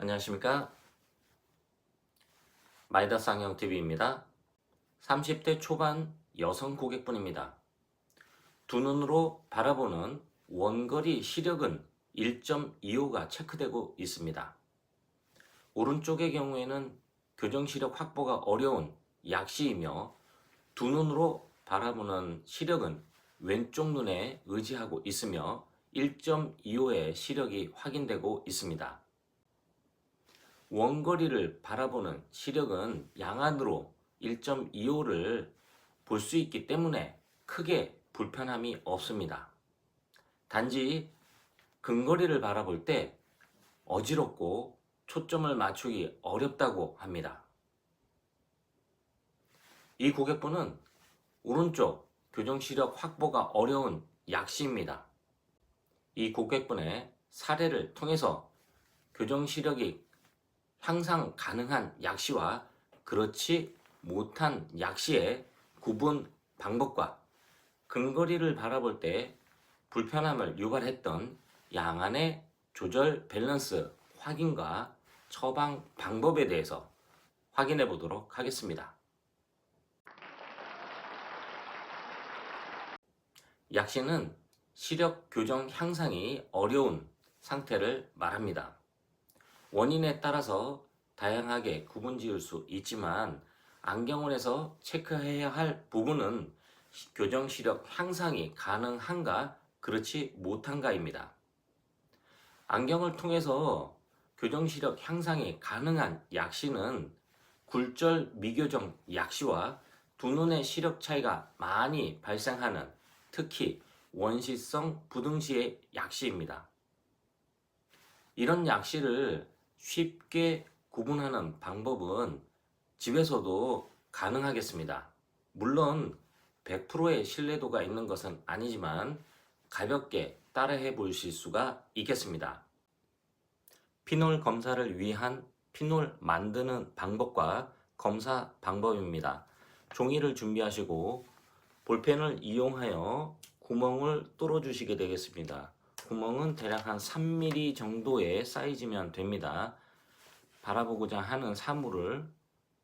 안녕하십니까? 마이다 쌍형TV입니다. 30대 초반 여성 고객분입니다. 두 눈으로 바라보는 원거리 시력은 1.25가 체크되고 있습니다. 오른쪽의 경우에는 교정시력 확보가 어려운 약시이며 두 눈으로 바라보는 시력은 왼쪽 눈에 의지하고 있으며 1.25의 시력이 확인되고 있습니다. 원거리를 바라보는 시력은 양안으로 1.25를 볼 수 있기 때문에 크게 불편함이 없습니다. 단지 근거리를 바라볼 때 어지럽고 초점을 맞추기 어렵다고 합니다. 이 고객분은 오른쪽 교정시력 확보가 어려운 약시입니다. 이 고객분의 사례를 통해서 교정시력이 향상 가능한 약시와 그렇지 못한 약시의 구분 방법과 근거리를 바라볼 때 불편함을 유발했던 양안의 조절 밸런스 확인과 처방 방법에 대해서 확인해 보도록 하겠습니다. 약시는 시력 교정 향상이 어려운 상태를 말합니다. 원인에 따라서 다양하게 구분 지을 수 있지만 안경원에서 체크해야 할 부분은 교정 시력 향상이 가능한가 그렇지 못한가입니다. 안경을 통해서 교정 시력 향상이 가능한 약시는 굴절 미교정 약시와 두 눈의 시력 차이가 많이 발생하는 특히 원시성 부등시의 약시입니다. 이런 약시를 쉽게 구분하는 방법은 집에서도 가능하겠습니다. 물론 100%의 신뢰도가 있는 것은 아니지만 가볍게 따라해 보실 수가 있겠습니다. 피놀 검사를 위한 피놀 만드는 방법과 검사 방법입니다. 종이를 준비하시고 볼펜을 이용하여 구멍을 뚫어 주시게 되겠습니다. 구멍은 대략 한 3mm 정도의 사이즈면 됩니다. 바라보고자 하는 사물을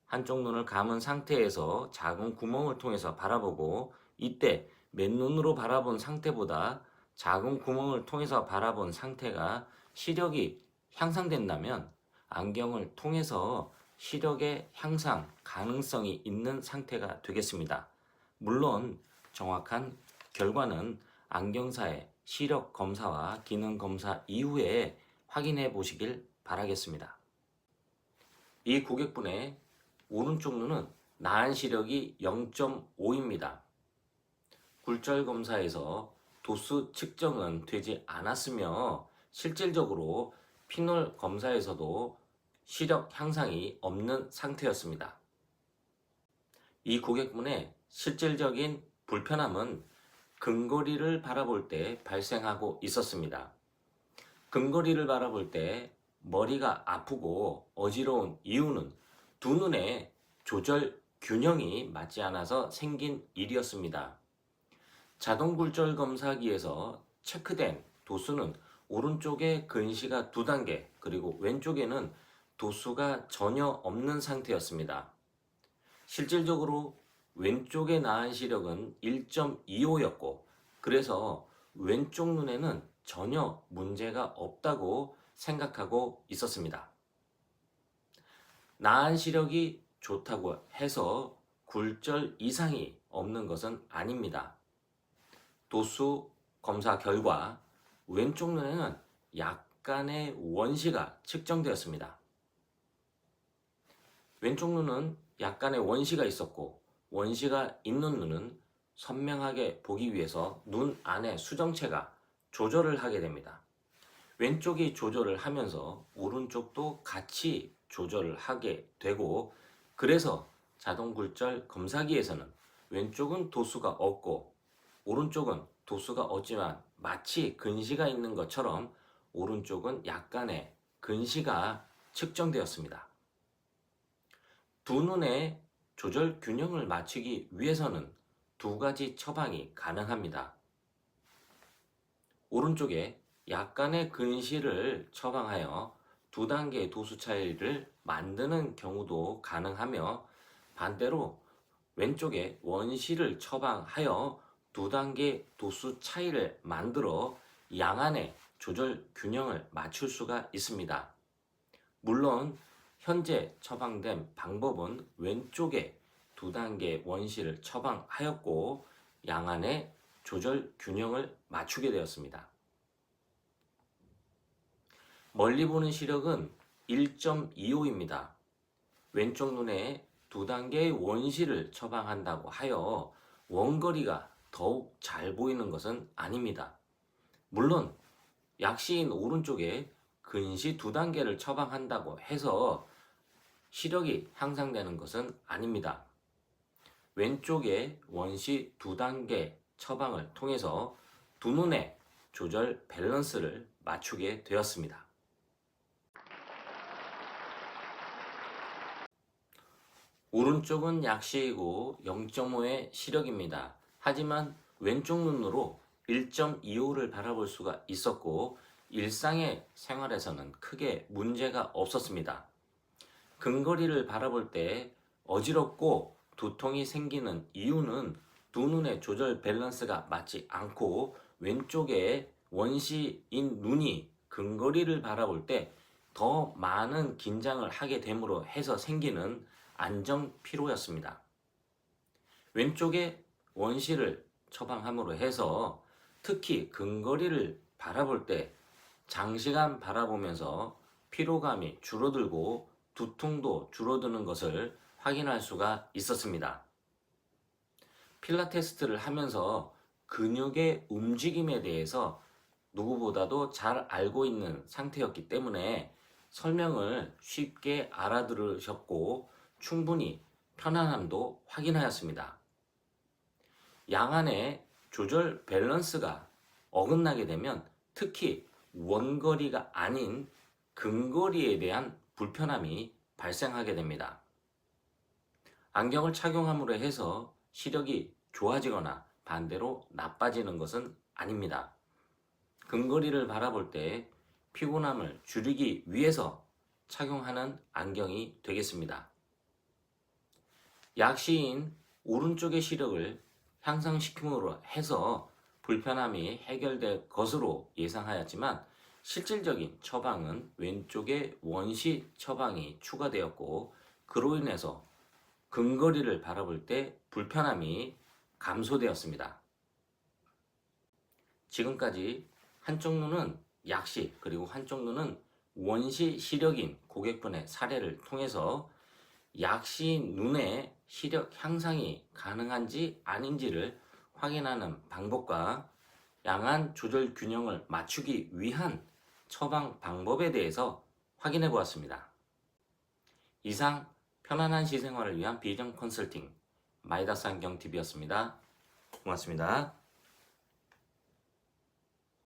한쪽 눈을 감은 상태에서 작은 구멍을 통해서 바라보고 이때 맨눈으로 바라본 상태보다 작은 구멍을 통해서 바라본 상태가 시력이 향상된다면 안경을 통해서 시력의 향상 가능성이 있는 상태가 되겠습니다. 물론 정확한 결과는 안경사의 시력 검사와 기능 검사 이후에 확인해 보시길 바라겠습니다. 이 고객분의 오른쪽 눈은 나은 시력이 0.5입니다. 굴절 검사에서 도수 측정은 되지 않았으며 실질적으로 피놀 검사에서도 시력 향상이 없는 상태였습니다. 이 고객분의 실질적인 불편함은 근거리를 바라볼 때 발생하고 있었습니다. 근거리를 바라볼 때 머리가 아프고 어지러운 이유는 두 눈의 조절 균형이 맞지 않아서 생긴 일이었습니다. 자동 굴절 검사기에서 체크된 도수는 오른쪽에 근시가 2단계 그리고 왼쪽에는 도수가 전혀 없는 상태였습니다. 실질적으로 왼쪽의 나은 시력은 1.25였고 그래서 왼쪽 눈에는 전혀 문제가 없다고 생각하고 있었습니다. 나은 시력이 좋다고 해서 굴절 이상이 없는 것은 아닙니다. 도수 검사 결과 왼쪽 눈에는 약간의 원시가 측정되었습니다. 왼쪽 눈은 약간의 원시가 있었고 원시가 있는 눈은 선명하게 보기 위해서 눈 안에 수정체가 조절을 하게 됩니다. 왼쪽이 조절을 하면서 오른쪽도 같이 조절을 하게 되고 그래서 자동 굴절 검사기에서는 왼쪽은 도수가 없고 오른쪽은 도수가 없지만 마치 근시가 있는 것처럼 오른쪽은 약간의 근시가 측정되었습니다. 두 눈의 조절 균형을 맞추기 위해서는 두 가지 처방이 가능합니다. 오른쪽에 약간의 근시를 처방하여 두 단계의 도수 차이를 만드는 경우도 가능하며 반대로 왼쪽에 원시를 처방하여 두 단계 도수 차이를 만들어 양안의 조절 균형을 맞출 수가 있습니다. 물론 현재 처방된 방법은 왼쪽에 두 단계 원시를 처방하였고 양안의 조절 균형을 맞추게 되었습니다. 멀리 보는 시력은 1.25입니다. 왼쪽 눈에 두 단계의 원시를 처방한다고 하여 원거리가 더욱 잘 보이는 것은 아닙니다. 물론 약시인 오른쪽에 근시 두 단계를 처방한다고 해서 시력이 향상되는 것은 아닙니다. 왼쪽에 원시 두 단계 처방을 통해서 두 눈의 조절 밸런스를 맞추게 되었습니다. 오른쪽은 약시이고 0.5의 시력입니다. 하지만 왼쪽 눈으로 1.25를 바라볼 수가 있었고 일상의 생활에서는 크게 문제가 없었습니다. 근거리를 바라볼 때 어지럽고 두통이 생기는 이유는 두 눈의 조절 밸런스가 맞지 않고 왼쪽에 원시인 눈이 근거리를 바라볼 때 더 많은 긴장을 하게 됨으로 해서 생기는 안정 피로였습니다. 왼쪽에 원시를 처방함으로 해서 특히 근거리를 바라볼 때 장시간 바라보면서 피로감이 줄어들고 두통도 줄어드는 것을 확인할 수가 있었습니다. 필라테스트를 하면서 근육의 움직임에 대해서 누구보다도 잘 알고 있는 상태였기 때문에 설명을 쉽게 알아들으셨고 충분히 편안함도 확인하였습니다. 양안의 조절 밸런스가 어긋나게 되면 특히 원거리가 아닌 근거리에 대한 불편함이 발생하게 됩니다. 안경을 착용함으로 해서 시력이 좋아지거나 반대로 나빠지는 것은 아닙니다. 근거리를 바라볼 때 피곤함을 줄이기 위해서 착용하는 안경이 되겠습니다. 약시인 오른쪽의 시력을 향상시킴으로 해서 불편함이 해결될 것으로 예상하였지만 실질적인 처방은 왼쪽에 원시 처방이 추가되었고 그로 인해서 근거리를 바라볼 때 불편함이 감소되었습니다. 지금까지 한쪽 눈은 약시 그리고 한쪽 눈은 원시 시력인 고객분의 사례를 통해서 약시 눈의 시력 향상이 가능한지 아닌지를 확인하는 방법과 양안 조절 균형을 맞추기 위한 처방 방법에 대해서 확인해 보았습니다. 이상 편안한 시생활을 위한 비전 컨설팅 마이다스 안경TV였습니다. 고맙습니다.